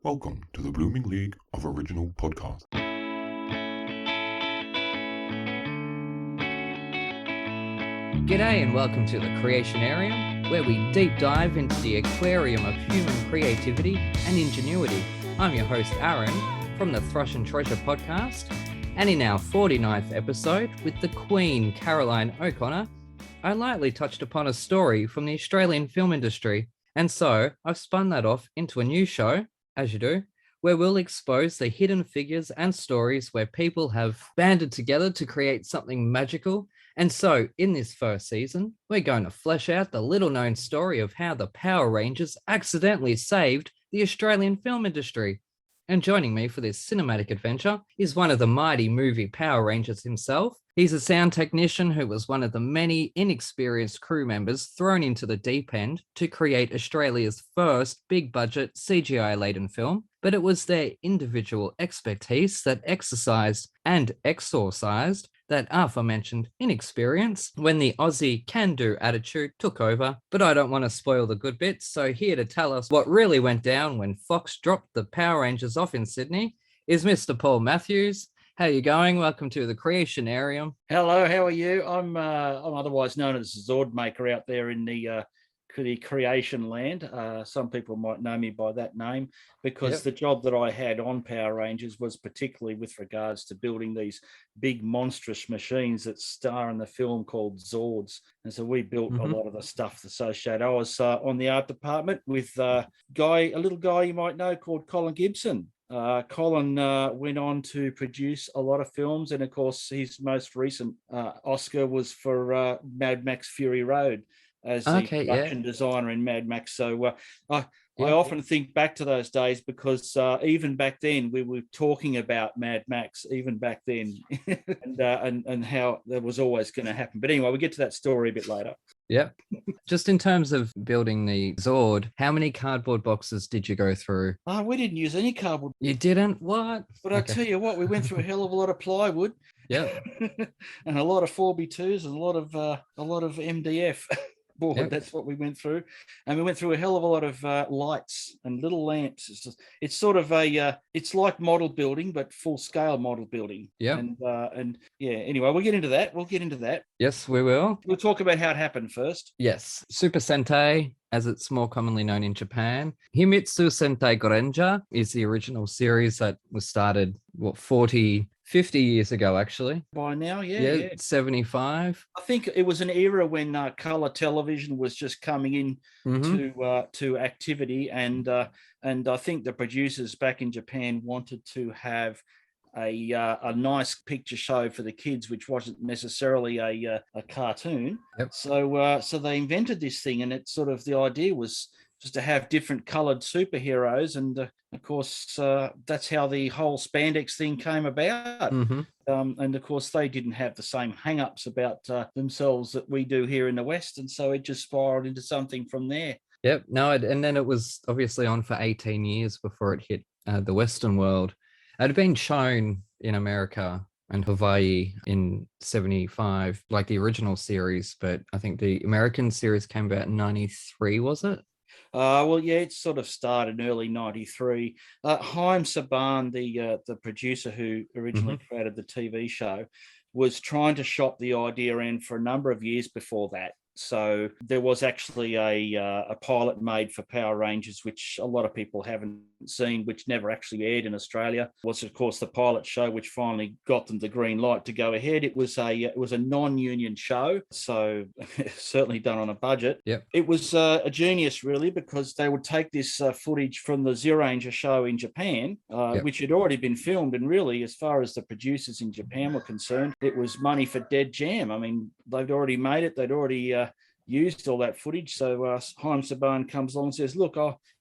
Welcome to the Blooming League of Original Podcast. G'day and welcome to the Creationarium, where we deep dive into the aquarium of human creativity and ingenuity. I'm your host, Aaron, from the Thrush and Treasure podcast, and in our 49th episode with the Queen, Caroline O'Connor, I lightly touched upon a story from the Australian film industry, and so I've spun that off into a new show, as you do, where we'll expose the hidden figures and stories where people have banded together to create something magical. And so in this first season, we're going to flesh out the little-known story of how the Power Rangers accidentally saved the Australian film industry. And joining me for this cinematic adventure is one of the mighty movie Power Rangers himself. He's a sound technician who was one of the many inexperienced crew members thrown into the deep end to create Australia's first big-budget CGI-laden film, but it was their individual expertise that exercised and exorcised that aforementioned inexperience when the Aussie can-do attitude took over. But I don't want to spoil the good bits, so here to tell us what really went down when Fox dropped the Power Rangers off in Sydney is Mr. Paul Matthews. How are you going? Welcome to the Creationarium. Hello, how are you? I'm otherwise known as Zordmaker out there in the creation land. Some people might know me by that name because the job that I had on Power Rangers was particularly with regards to building these big monstrous machines that star in the film called Zords. And so we built a lot of the stuff associated. I was on the art department with a little guy you might know called Colin Gibson. Colin went on to produce a lot of films, and of course his most recent Oscar was for Mad Max Fury Road as the production designer in Mad Max. So I often think back to those days because even back then we were talking about Mad Max, even back then, and how that was always going to happen. But anyway, we'll get to that story a bit later. Yeah. Just in terms of building the Zord, how many cardboard boxes did you go through? We didn't use any cardboard. You didn't? What? But I tell you what, we went through a hell of a lot of plywood. Yeah. And a lot of 4x2s and a lot of MDF. Board. That's what we went through, and we went through a hell of a lot of lights and little lamps. It's sort of it's like model building, but full scale model building. Yeah, and yeah. Anyway, we'll get into that. Yes, we will. We'll talk about how it happened first. Yes, Super Sentai, as it's more commonly known in Japan. Himitsu Sentai Gorenja is the original series that was started 50 years ago, actually. By now, yeah. 75. I think it was an era when color television was just coming in to activity, and I think the producers back in Japan wanted to have a nice picture show for the kids, which wasn't necessarily a cartoon. So they invented this thing, and it sort of the idea was just to have different colored superheroes. And of course, that's how the whole spandex thing came about. And of course, they didn't have the same hang-ups about themselves that we do here in the West. And so it just spiraled into something from there. Yep. No, and then it was obviously on for 18 years before it hit the Western world. It had been shown in America and Hawaii in 75, like the original series, but I think the American series came about in 93, was it? Well, yeah, it sort of started in early 93. Haim Saban, the producer who originally created the TV show, was trying to shop the idea around for a number of years before that. So there was actually a pilot made for Power Rangers, which a lot of people haven't seen, which never actually aired in Australia. It was, of course, the pilot show, which finally got them the green light to go ahead. It was a non-union show, so certainly done on a budget. Yep. It was a genius, really, because they would take this footage from the Zeranger show in Japan, which had already been filmed, and really, as far as the producers in Japan were concerned, it was money for dead jam. I mean, they'd already made it. They'd already used all that footage. So Haim Saban comes along and says, look,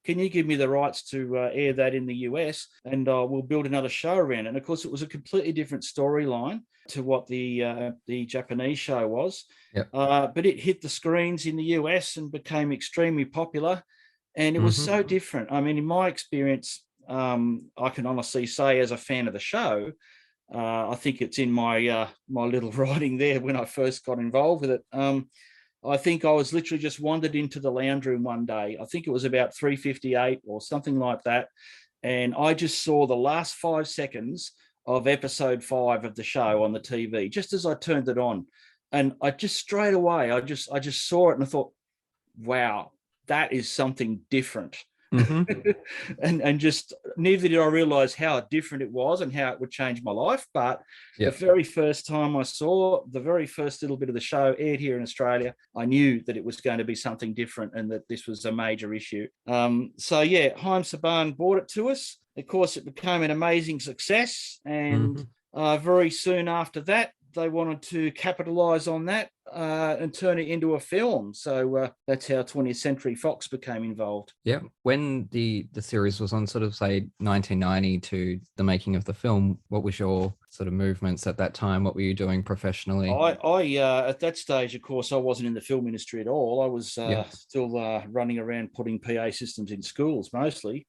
can you give me the rights to air that in the US, and we'll build another show around it. And of course, it was a completely different storyline to what the Japanese show was. But it hit the screens in the US and became extremely popular. And it was so different. I mean, in my experience, I can honestly say, as a fan of the show, I think it's in my little writing there when I first got involved with it. I think I was literally just wandered into the lounge room one day. I think it was about 3:58 or something like that. and I just saw the last 5 seconds of episode 5 of the show on the TV, just as I turned it on. And I just straight away, I just saw it and I thought, wow, that is something different. Mm-hmm. and just neither did I realize how different it was and how it would change my life. But the very first time I saw the very first little bit of the show aired here in Australia, I knew that it was going to be something different and that this was a major issue. So yeah, Haim Saban brought it to us. Of course, it became an amazing success. And very soon after that, they wanted to capitalize on that and turn it into a film. So that's how 20th Century Fox became involved. Yeah. When the series was on, sort of say 1990 to the making of the film, what was your sort of movements at that time? What were you doing professionally? I at that stage, of course, I wasn't in the film industry at all. I was still running around putting PA systems in schools mostly.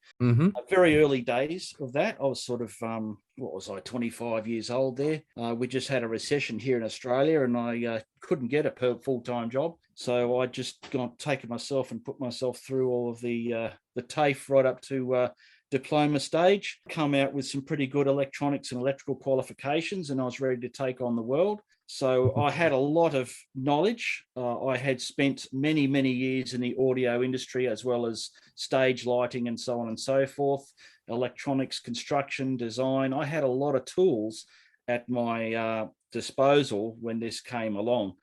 Very early days of that. I was sort of, 25 years old there. We just had a recession here in Australia and I couldn't get a full-time job. So I just taken myself and put myself through all of the TAFE right up to diploma stage, come out with some pretty good electronics and electrical qualifications, and I was ready to take on the world. So I had a lot of knowledge. I had spent many, many years in the audio industry, as well as stage lighting and so on and so forth, electronics, construction, design. I had a lot of tools at my disposal when this came along.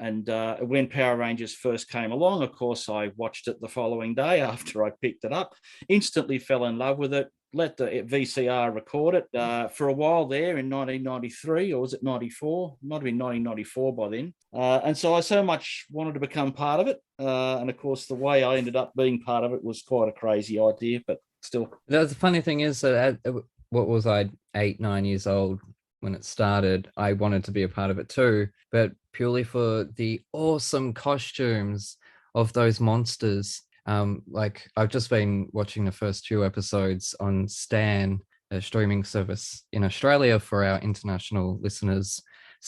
And when Power Rangers first came along, of course, I watched it the following day after I picked it up, instantly fell in love with it, let the VCR record it for a while there in 1993, or was it 94? Might have been 1994 by then. And so I so much wanted to become part of it. And of course, the way I ended up being part of it was quite a crazy idea, but still. The funny thing is that what was I, 8, 9 years old when it started, I wanted to be a part of it too, but purely for the awesome costumes of those monsters. Like I've just been watching the first 2 episodes on Stan, a streaming service in Australia for our international listeners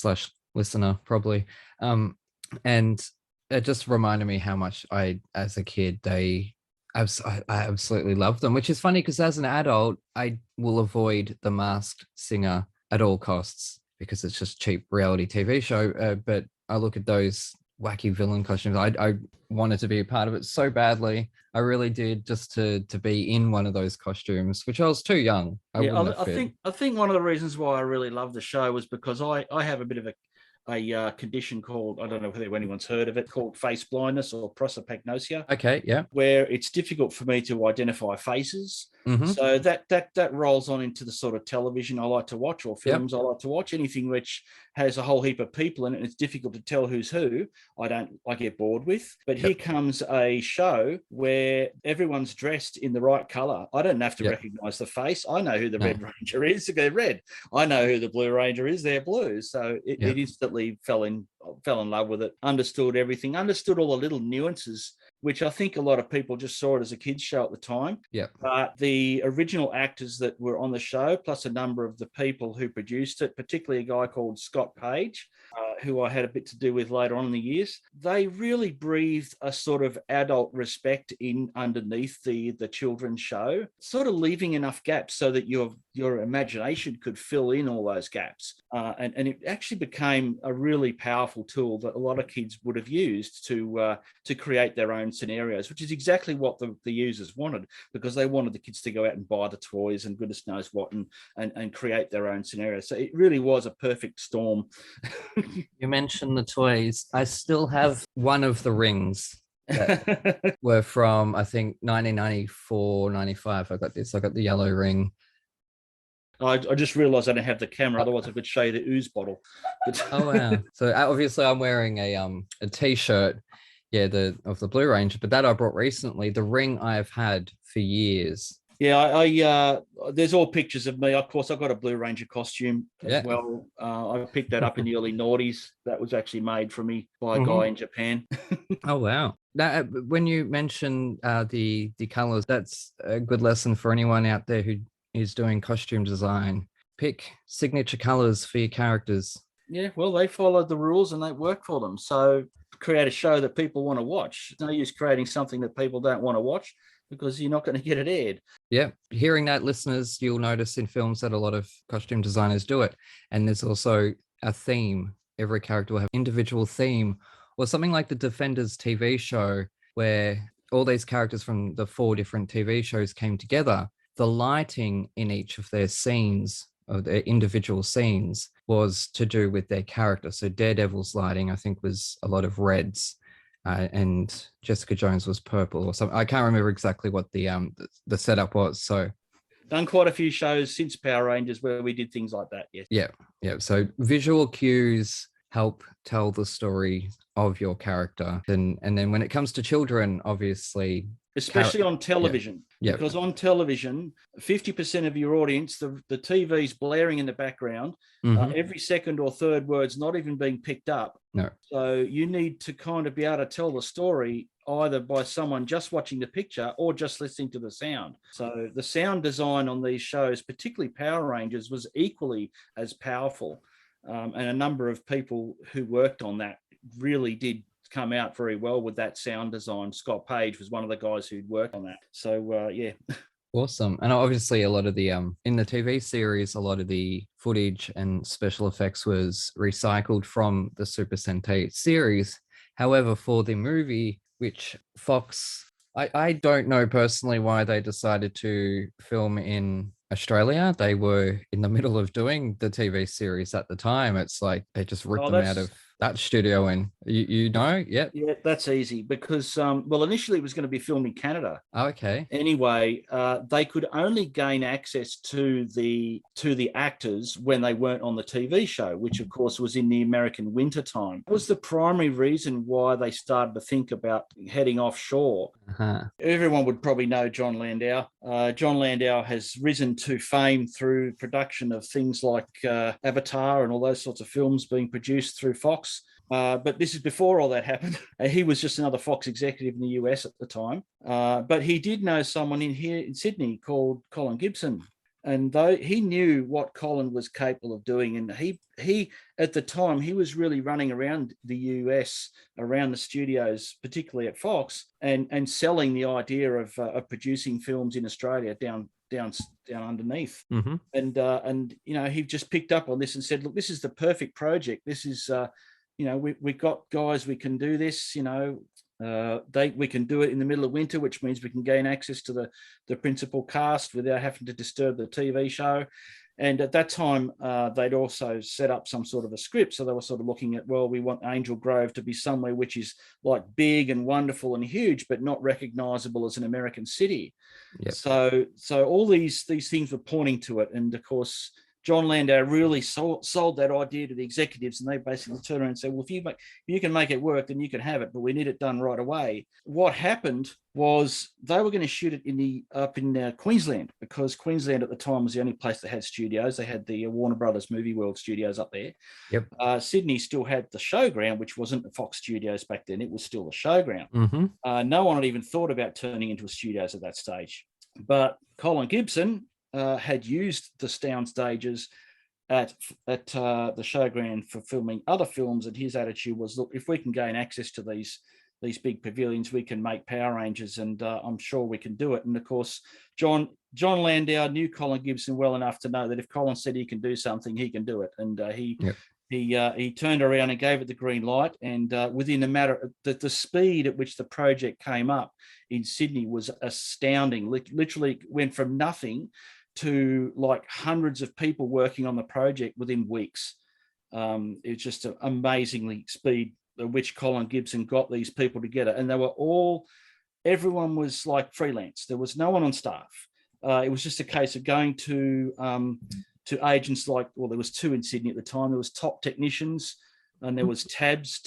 / listener probably. And it just reminded me how much as a kid, I absolutely loved them, which is funny because as an adult, I will avoid The Masked Singer at all costs because it's just cheap reality TV show. But I look at those wacky villain costumes. I wanted to be a part of it so badly. I really did, just to be in one of those costumes, which I was too young. I think one of the reasons why I really love the show was because I have a bit of a condition called, I don't know whether anyone's heard of it, called face blindness or prosopagnosia. Okay, yeah. Where it's difficult for me to identify faces. So that rolls on into the sort of television I like to watch, or films I like to watch. Anything which has a whole heap of people in it and it's difficult to tell who's who, I get bored with. But here comes a show where everyone's dressed in the right color. I don't have to recognize the face. I know who the Red Ranger is. They're red. I know who the Blue Ranger is. They're blue. So it instantly fell in love with it, understood everything, understood all the little nuances, which I think a lot of people just saw it as a kid's show at the time. But the original actors that were on the show, plus a number of the people who produced it, particularly a guy called Scott Page, who I had a bit to do with later on in the years, they really breathed a sort of adult respect in underneath the children's show, sort of leaving enough gaps so that your imagination could fill in all those gaps. And it actually became a really powerful tool that a lot of kids would have used to create their own scenarios, which is exactly what the users wanted, because they wanted the kids to go out and buy the toys and goodness knows what and create their own scenarios. So it really was a perfect storm. You mentioned the toys. I still have one of the rings that were from, I think, 1994, 95. I got the yellow ring. I just realized I don't have the camera, otherwise I could show you the ooze bottle. Oh wow. So obviously I'm wearing a t-shirt, of the Blue Ranger, but that I brought recently. The ring I've had for years. Yeah, there's all pictures of me. Of course, I've got a Blue Ranger costume as well. I picked that up in the early noughties. That was actually made for me by a guy in Japan. Oh, wow. Now, when you mention the colors, that's a good lesson for anyone out there who is doing costume design. Pick signature colors for your characters. Yeah, well, they followed the rules and they work for them. So create a show that people want to watch. It's no use creating something that people don't want to watch. because you're not going to get it aired. Yeah, hearing that, listeners, you'll notice in films that a lot of costume designers do it. And there's also a theme. Every character will have individual theme, or something like the Defenders TV show, where all these characters from the 4 different TV shows came together. The lighting in each of their scenes, of their individual scenes, was to do with their character. So Daredevil's lighting, I think, was a lot of reds. And Jessica Jones was purple or something. I can't remember exactly what the setup was. So done quite a few shows since Power Rangers where we did things like that. Yes. Yeah. So visual cues help tell the story of your character. And then when it comes to children, obviously, especially on television, because on television, 50% of your audience, the TV's blaring in the background, every second or third word's not even being picked up. No. So you need to kind of be able to tell the story either by someone just watching the picture or just listening to the sound. So the sound design on these shows, particularly Power Rangers, was equally as powerful. And a number of people who worked on that really did come out very well with that sound design. Scott Page was one of the guys who'd worked on that. So yeah. Awesome. And obviously a lot of the in the TV series, a lot of the footage and special effects was recycled from the Super Sentai series. However, for the movie, which Fox, I don't know personally why they decided to film in Australia. They were in the middle of doing the TV series at the time. It's like they just ripped them out of that studio. And you know, yeah, that's easy because well, initially it was going to be filmed in Canada. Oh, okay. Anyway, they could only gain access to the actors when they weren't on the TV show, which of course was in the American winter time. That was the primary reason why they started to think about heading offshore. Everyone would probably know John Landau. John Landau has risen to fame through production of things like Avatar and all those sorts of films being produced through Fox. But this is before all that happened. He was just another Fox executive in the US at the time. But he did know someone here in Sydney called Colin Gibson. And though he knew what Colin was capable of doing, and he at the time, he was really running around the US, around the studios, particularly at Fox, and selling the idea of producing films in Australia down underneath. And you know, he just picked up on this and said, look, this is the perfect project. This is you know, we got guys, we can do this, you know, we can do it in the middle of winter, which means we can gain access to the principal cast without having to disturb the TV show. And at that time, they'd also set up some sort of a script. So they were sort of looking at, well, we want Angel Grove to be somewhere which is like big and wonderful and huge, but not recognizable as an American city. So all these things were pointing to it. And of course, John Landau really sold that idea to the executives, and they basically turned around and said, well, if you can make it work, then you can have it, but we need it done right away. What happened was they were going to shoot it up in Queensland, because Queensland at the time was the only place that had studios. They had the Warner Brothers Movie World studios up there. Sydney still had the showground, which wasn't the Fox studios back then. It was still the showground. No one had even thought about turning into a studios at that stage. But Colin Gibson had used the sound stages at the showground for filming other films, and his attitude was, look, if we can gain access to these big pavilions, we can make Power Rangers, and I'm sure we can do it. And of course, John Landau knew Colin Gibson well enough to know that if Colin said he can do something, he can do it. And he turned around and gave it the green light, and within a matter of the speed at which the project came up in Sydney was astounding. Literally went from nothing to like hundreds of people working on the project within weeks. It was just an amazingly speed at which Colin Gibson got these people together, and everyone was like freelance. There was no one on staff. It was just a case of going to agents like, well, there was 2 in Sydney at the time. There was Top Technicians, and there was Tabs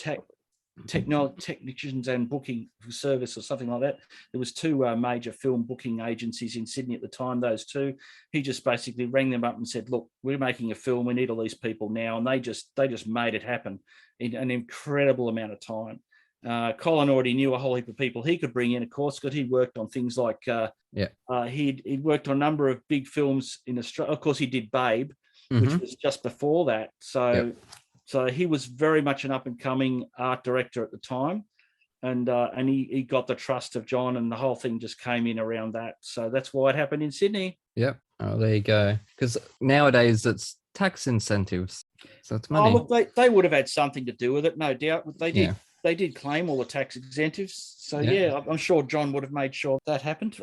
Technicians and Booking Service or something like that. There was 2 major film booking agencies in Sydney at the time. Those 2, he just basically rang them up and said, look, we're making a film, we need all these people now. And they just made it happen in an incredible amount of time. Colin already knew a whole heap of people he could bring in, of course, because he worked on things like he'd worked on a number of big films in Australia. Of course, he did Babe, which was just before that. So he was very much an up-and-coming art director at the time. and he got the trust of John, and the whole thing just came in around that. So that's why it happened in Sydney. Yep. Oh, there you go. Because nowadays it's tax incentives, so it's money. Oh, look, they would have had something to do with it, no doubt. They did. Yeah. They did claim all the tax incentives. So Yeah. I'm sure John would have made sure that happened.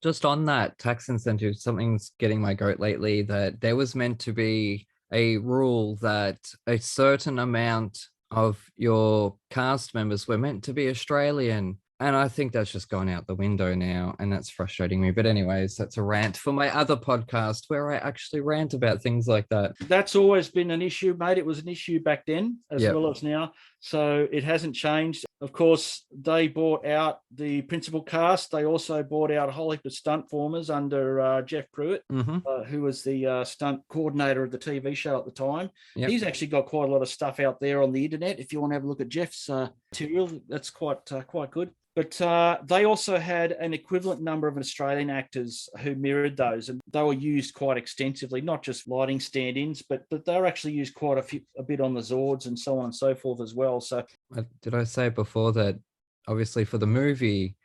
Just on that tax incentive, something's getting my goat lately, that there was meant to be a rule that a certain amount of your cast members were meant to be Australian. And I think that's just gone out the window now, and that's frustrating me. But anyways, that's a rant for my other podcast where I actually rant about things like that. That's always been an issue, mate. It was an issue back then as Yep. well as now. So it hasn't changed. Of course, they bought out the principal cast. They also bought out a whole heap of stunt formers under Jeff Pruitt, who was the stunt coordinator of the TV show at the time. Yep. He's actually got quite a lot of stuff out there on the internet. If you want to have a look at Jeff's material, that's quite good. But they also had an equivalent number of Australian actors who mirrored those, and they were used quite extensively, not just lighting stand-ins, but they were actually used quite a bit on the Zords and so on and so forth as well. So, did I say before that obviously for the movie,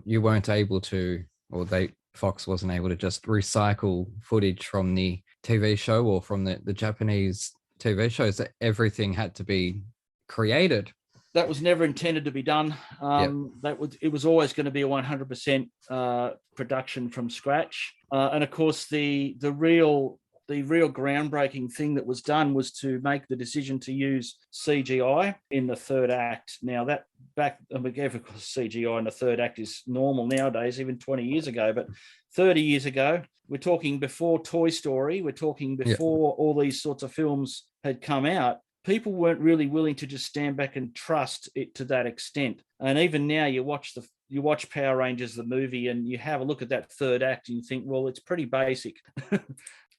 you weren't able to, or Fox wasn't able to just recycle footage from the TV show or from the Japanese TV shows, that everything had to be created. That was never intended to be done. It was always going to be a 100% production from scratch. And of course, the real groundbreaking thing that was done was to make the decision to use CGI in the third act. Now of course, CGI in the third act is normal nowadays, even 20 years ago, but 30 years ago, we're talking before Toy Story, we're talking before all these sorts of films had come out. People weren't really willing to just stand back and trust it to that extent. And even now, you watch Power Rangers, the movie, and you have a look at that third act and you think, well, it's pretty basic.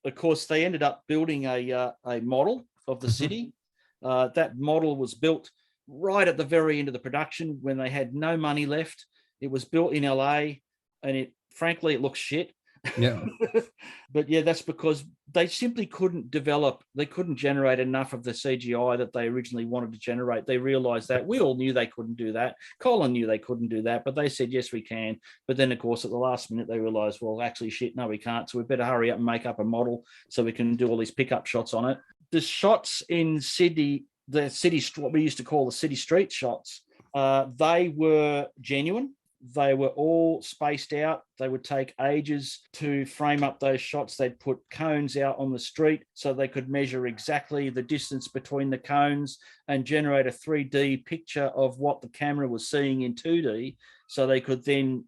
Of course, they ended up building a model of the city. That model was built right at the very end of the production when they had no money left. It was built in LA, and frankly, it looks shit. Yeah. But yeah, that's because they simply couldn't generate enough of the CGI that they originally wanted to generate. They realized that. We all knew they couldn't do that. Colin knew they couldn't do that, but they said, yes, we can. But then, of course, at the last minute, they realized, well, actually, shit, no, we can't. So we better hurry up and make up a model so we can do all these pickup shots on it. The shots in Sydney, what we used to call the city street shots, they were genuine. They were all spaced out. They would take ages to frame up those shots. They'd put cones out on the street so they could measure exactly the distance between the cones and generate a 3D picture of what the camera was seeing in 2D, so they could then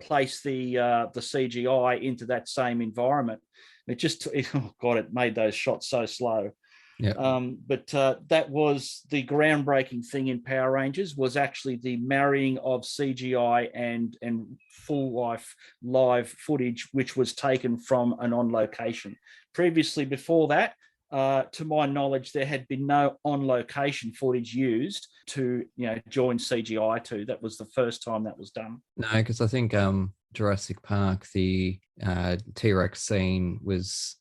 place the CGI into that same environment. It made those shots so slow. Yeah. But that was the groundbreaking thing in Power Rangers, was actually the marrying of CGI and full live footage, which was taken from an on location. Previously, before that, to my knowledge, there had been no on location footage used to join CGI to. That was the first time that was done. No, because I think Jurassic Park, the T-Rex scene was.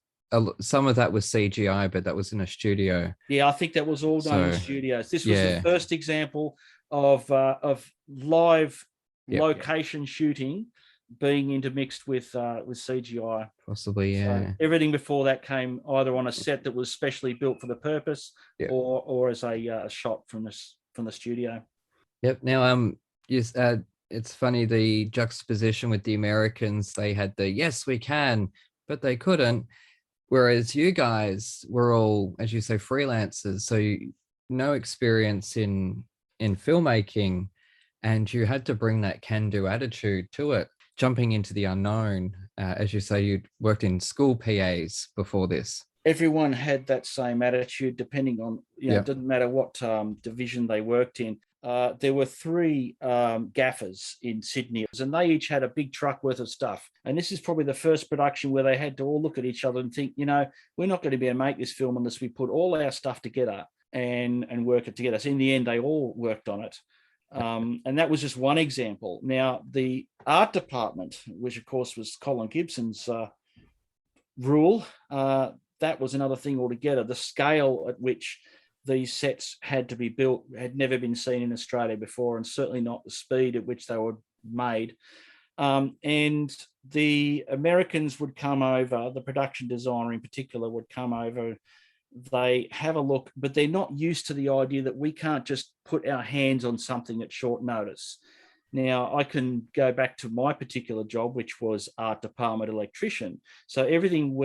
Some of that was CGI, but that was in a studio. Yeah, I think that was all done in studios. This was the first example of live location shooting being intermixed with CGI. Possibly, yeah. So everything before that came either on a set that was specially built for the purpose, or as a shot from the studio. Yep. Now, it's funny, the juxtaposition with the Americans. They had the yes, we can, but they couldn't. Whereas you guys were all, as you say, freelancers, so no experience in filmmaking, and you had to bring that can-do attitude to it, jumping into the unknown. As you say, you'd worked in school PAs before this. Everyone had that same attitude, depending on, it didn't matter what division they worked in. There were 3 gaffers in Sydney, and they each had a big truck worth of stuff. And this is probably the first production where they had to all look at each other and think, we're not going to be able to make this film unless we put all our stuff together and work it together. So in the end, they all worked on it. And that was just one example. Now, the art department, which of course was Colin Gibson's rule, that was another thing altogether. The scale at which these sets had to be built, had never been seen in Australia before, and certainly not the speed at which they were made. And the Americans would come over, the production designer in particular would come over. They have a look, but they're not used to the idea that we can't just put our hands on something at short notice. Now, I can go back to my particular job, which was art department electrician. So everything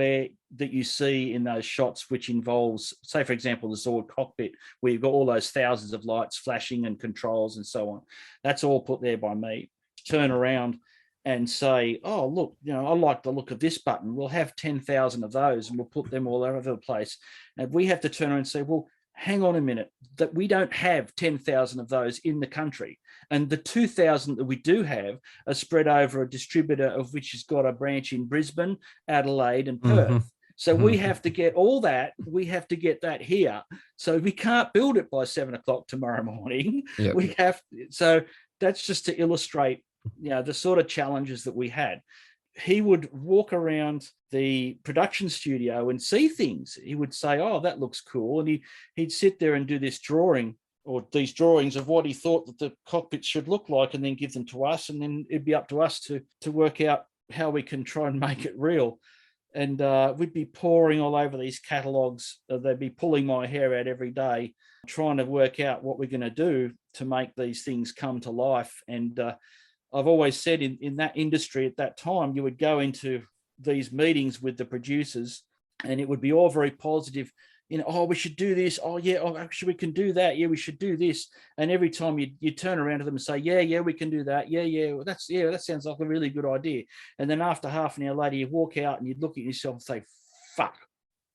that you see in those shots, which involves, say, for example, the Zord cockpit, where you've got all those thousands of lights flashing and controls and so on, that's all put there by me. Turn around and say, oh, look, I like the look of this button. We'll have 10,000 of those and we'll put them all over the place. And we have to turn around and say, well, hang on a minute, that we don't have 10,000 of those in the country. And the 2,000 that we do have are spread over a distributor of which has got a branch in Brisbane, Adelaide, and Perth. Mm-hmm. So we have to get all that. We have to get that here. So we can't build it by 7 o'clock tomorrow morning. Yep. We have. So that's just to illustrate, the sort of challenges that we had. He would walk around the production studio and see things. He would say, oh, that looks cool. And he'd sit there and do this drawing or these drawings of what he thought that the cockpit should look like and then give them to us. And then it'd be up to us to work out how we can try and make it real. And we'd be poring all over these catalogs. They'd be pulling my hair out every day, trying to work out what we're going to do to make these things come to life. And I've always said in that industry at that time, you would go into these meetings with the producers and it would be all very positive. Oh, we should do this. Oh, yeah, actually, we can do that. Yeah, we should do this. And every time you turn around to them and say, yeah, we can do that. Yeah, that sounds like a really good idea. And then after half an hour later, you walk out and you look at yourself and say, fuck,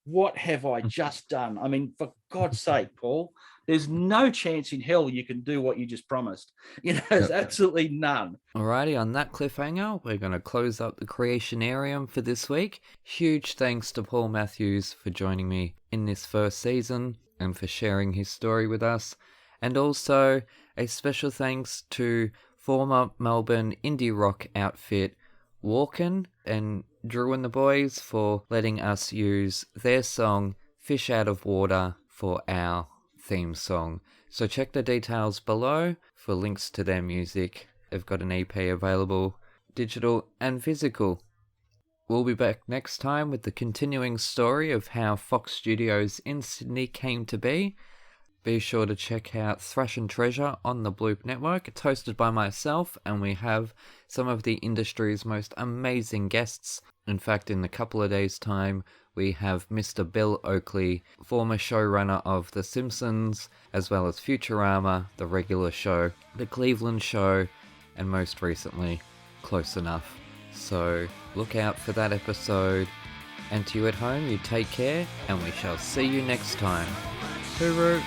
what have I just done? I mean, for God's sake, Paul, there's no chance in hell you can do what you just promised. There's absolutely none. Alrighty, on that cliffhanger, we're going to close up the Creationarium for this week. Huge thanks to Paul Matthews for joining me in this first season and for sharing his story with us. And also a special thanks to former Melbourne indie rock outfit Walken and Drew and the boys for letting us use their song Fish Out of Water for our theme song. So check the details below for links to their music. They've got an EP available, digital and physical. We'll be back next time with the continuing story of how Fox Studios in Sydney came to be. Be sure to check out Thrush and Treasure on the Bloop Network. It's hosted by myself, and we have some of the industry's most amazing guests. In fact, in a couple of days' time, we have Mr. Bill Oakley, former showrunner of The Simpsons, as well as Futurama, The Regular Show, The Cleveland Show, and most recently, Close Enough. So look out for that episode. And to you at home, you take care, and we shall see you next time. Hooroo!